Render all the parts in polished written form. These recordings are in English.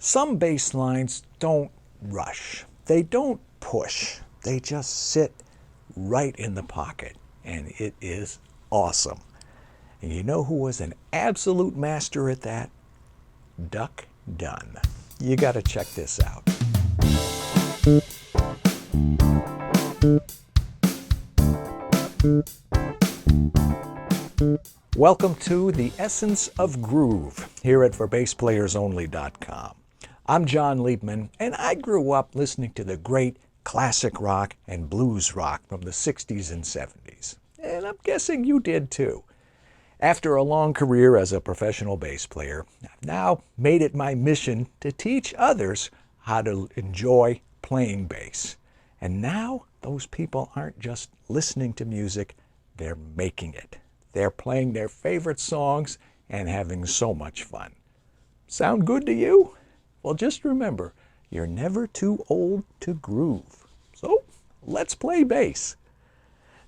Some bass lines don't rush. They don't push. They just sit right in the pocket, and it is awesome. And you know who was an absolute master at that? Duck Dunn. You got to check this out. Welcome to The Essence of Groove here at ForBassPlayersOnly.com. I'm John Liebman, and I grew up listening to the great classic rock and blues rock from the 60s and 70s. And I'm guessing you did too. After a long career as a professional bass player, I've now made it my mission to teach others how to enjoy playing bass. And now those people aren't just listening to music, they're making it. They're playing their favorite songs and having so much fun. Sound good to you? Well, just remember, you're never too old to groove. So, let's play bass.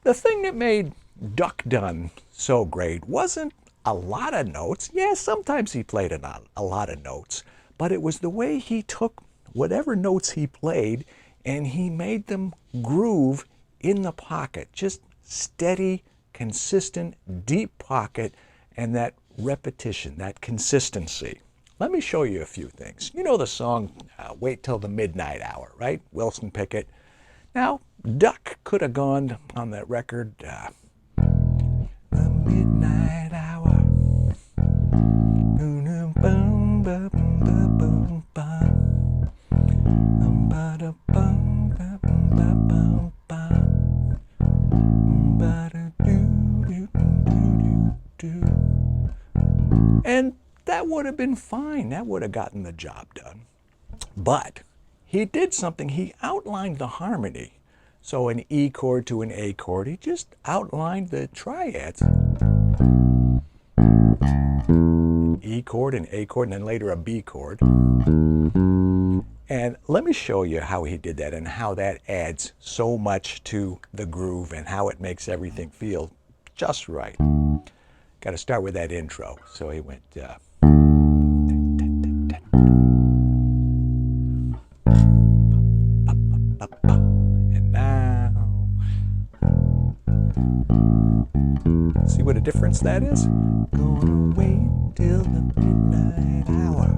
The thing that made Duck Dunn so great wasn't a lot of notes. Yeah, sometimes he played a lot of notes, but it was the way he took whatever notes he played and he made them groove in the pocket. Just steady, consistent, deep pocket, and that repetition, that consistency. Let me show you a few things. You know the song, Wait Till the Midnight Hour, right? Wilson Pickett. Now, Duck could have gone on that record, The Midnight Hour. And that would have been fine. That would have gotten the job done. But he did something. He outlined the harmony. So an E chord to an A chord, he just outlined the triads. An E chord, an A chord, and then later a B chord. And let me show you how he did that and how that adds so much to the groove and how it makes everything feel just right. Got to start with that intro. So he went, and now, see what a difference that is? Gonna wait till the midnight hour.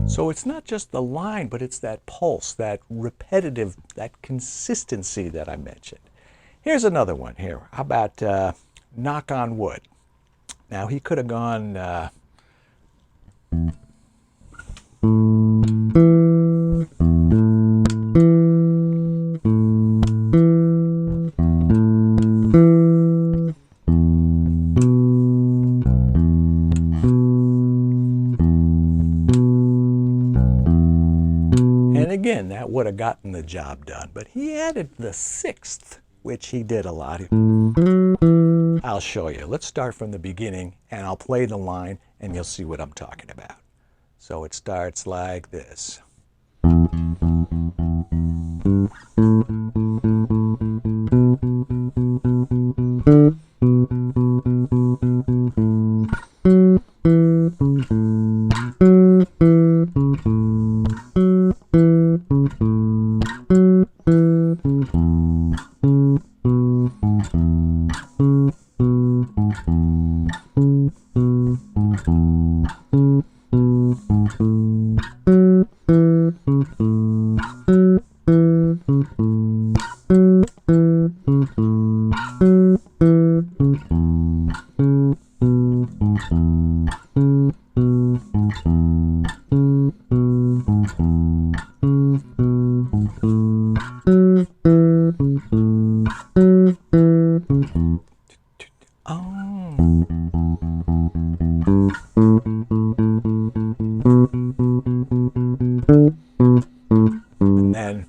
So it's not just the line, but it's that pulse, that repetitive, that consistency that I mentioned. Here's another one here. How about Knock on Wood? Now he could have gone and again, that would have gotten the job done. But he added the sixth, which he did a lot. I'll show you. Let's start from the beginning, and I'll play the line, and you'll see what I'm talking about. So it starts like this. And then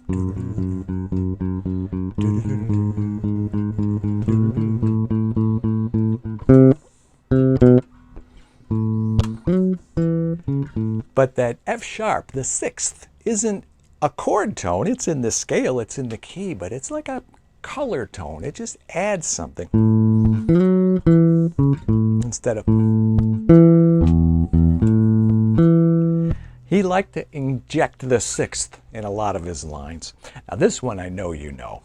but that F sharp, the sixth, isn't a chord tone. It's in the scale, it's in the key, but it's like a color tone. It just adds something instead of. He liked to inject the sixth in a lot of his lines. Now this one I know you know.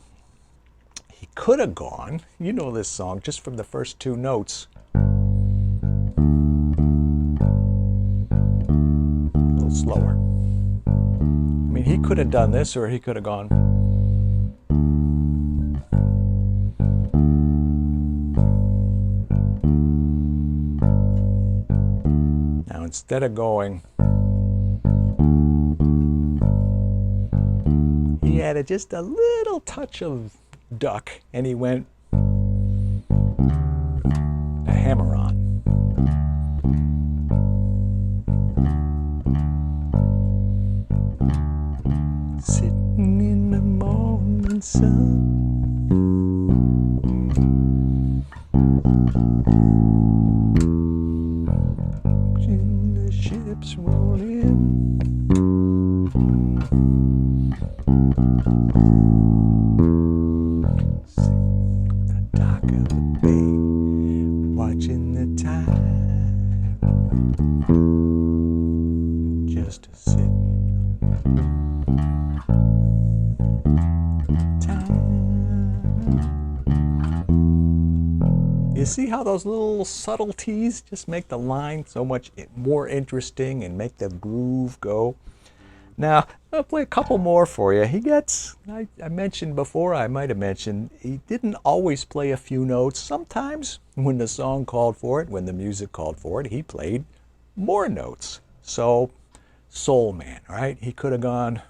He could have gone, you know this song, just from the first two notes. A little slower. I mean, he could have done this, or he could have gone. Now instead of going, he added just a little touch of duck, and he went a hammer on. Sitting in the morning sun, watching the ships roll in. Watching the tide, just a sitting time. You see how those little subtleties just make the line so much more interesting and make the groove go? Now, I'll play a couple more for you. He gets, I mentioned before, I might have mentioned, he didn't always play a few notes. Sometimes when the song called for it, when the music called for it, he played more notes. So, Soul Man, right? He could have gone.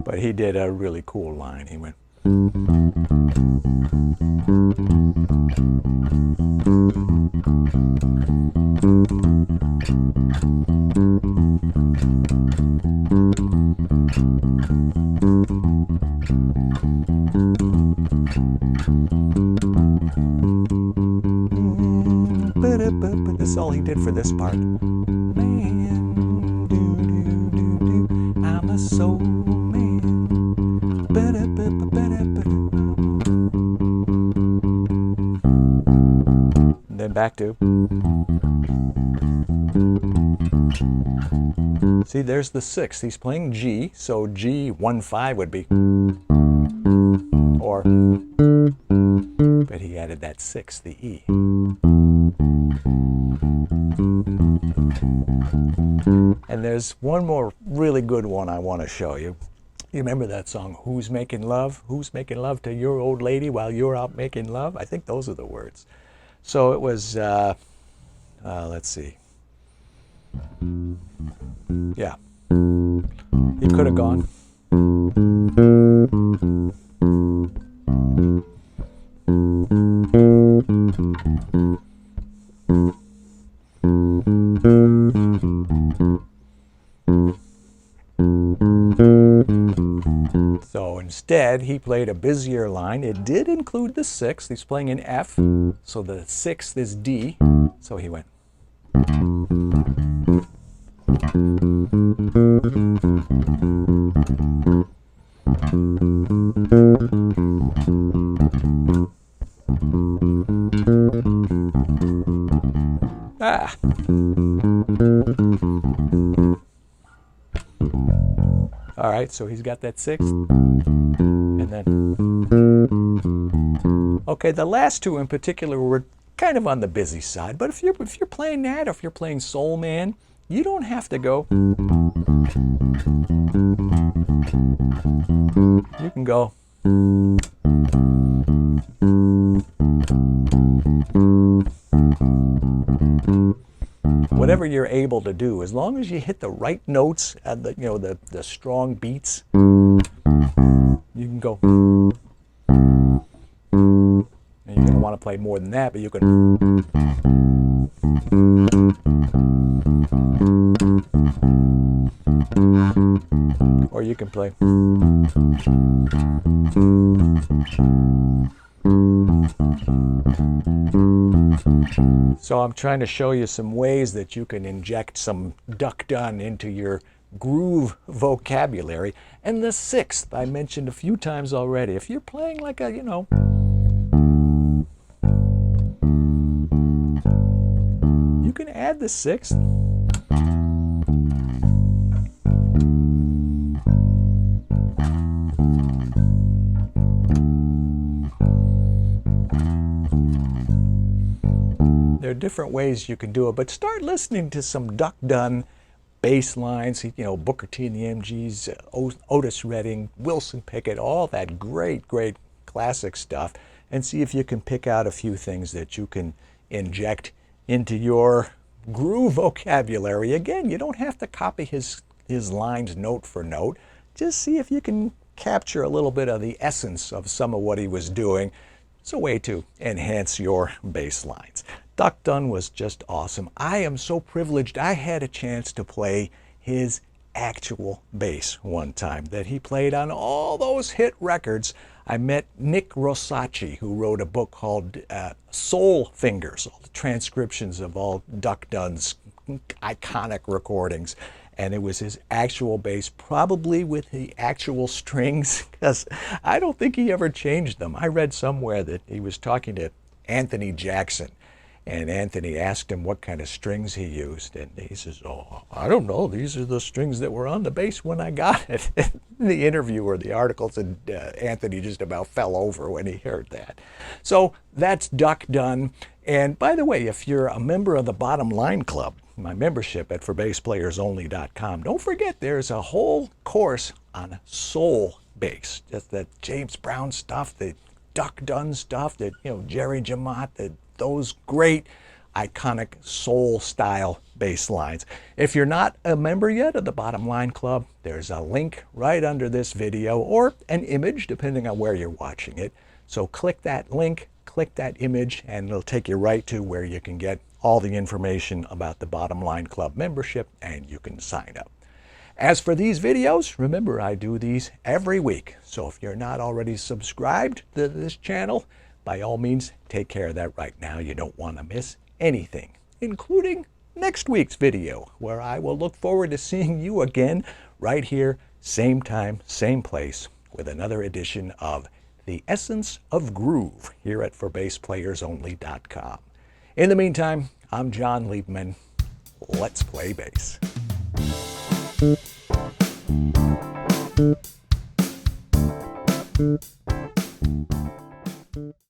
But he did a really cool line. He went. That's all he did for this part. Man, I'm a soul man. And then back to. See, there's the sixth. He's playing G, so G 1-5 would be. Or, but he added that sixth, the E. And there's one more really good one I want to show you. You remember that song, Who's Making Love? Who's making love to your old lady while you're out making love? I think those are the words. So it was, let's see. Yeah. He could have gone. So instead, he played a busier line. It did include the sixth. He's playing in F, so the sixth is D. So he went. Ah. All right, so he's got that sixth, and then, okay, the last two in particular were kind of on the busy side, but if you're playing that, or if you're playing Soul Man, you don't have to go. You can go. whatever you're able to do, as long as you hit the right notes and the strong beats, you can go. And you're going to want to play more than that, but you can. Or you can play. So I'm trying to show you some ways that you can inject some Duck Dunn into your groove vocabulary. And the sixth I mentioned a few times already. If you're playing like a, you can add the sixth. There are different ways you can do it, but start listening to some Duck Dunn bass lines, Booker T and the MGs, Otis Redding, Wilson Pickett, all that great classic stuff, and see if you can pick out a few things that you can inject into your groove vocabulary. Again, you don't have to copy his lines note for note. Just see if you can capture a little bit of the essence of some of what he was doing. It's a way to enhance your bass lines. Duck Dunn was just awesome. I am so privileged I had a chance to play his actual bass one time that he played on all those hit records. I met Nick Rosacci, who wrote a book called Soul Fingers, all the transcriptions of all Duck Dunn's iconic recordings. And it was his actual bass, probably with the actual strings, because I don't think he ever changed them. I read somewhere that he was talking to Anthony Jackson, and Anthony asked him what kind of strings he used, and he says, "Oh, I don't know. These are the strings that were on the bass when I got it." The interview or the article said Anthony just about fell over when he heard that. So that's Duck Dunn. And by the way, if you're a member of the Bottom Line Club, my membership at ForBassPlayersOnly.com, don't forget there's a whole course on soul bass. Just the James Brown stuff, the Duck Dunn stuff, the Jerry Jamot, those great iconic soul style bass lines. If you're not a member yet of the Bottom Line Club, there's a link right under this video, or an image depending on where you're watching it. So click that link, click that image, and it'll take you right to where you can get all the information about the Bottom Line Club membership, and you can sign up. As for these videos, remember I do these every week. So if you're not already subscribed to this channel, by all means, take care of that right now. You don't want to miss anything, including next week's video, where I will look forward to seeing you again right here, same time, same place, with another edition of The Essence of Groove here at ForBassPlayersOnly.com. In the meantime, I'm John Liebman. Let's play bass.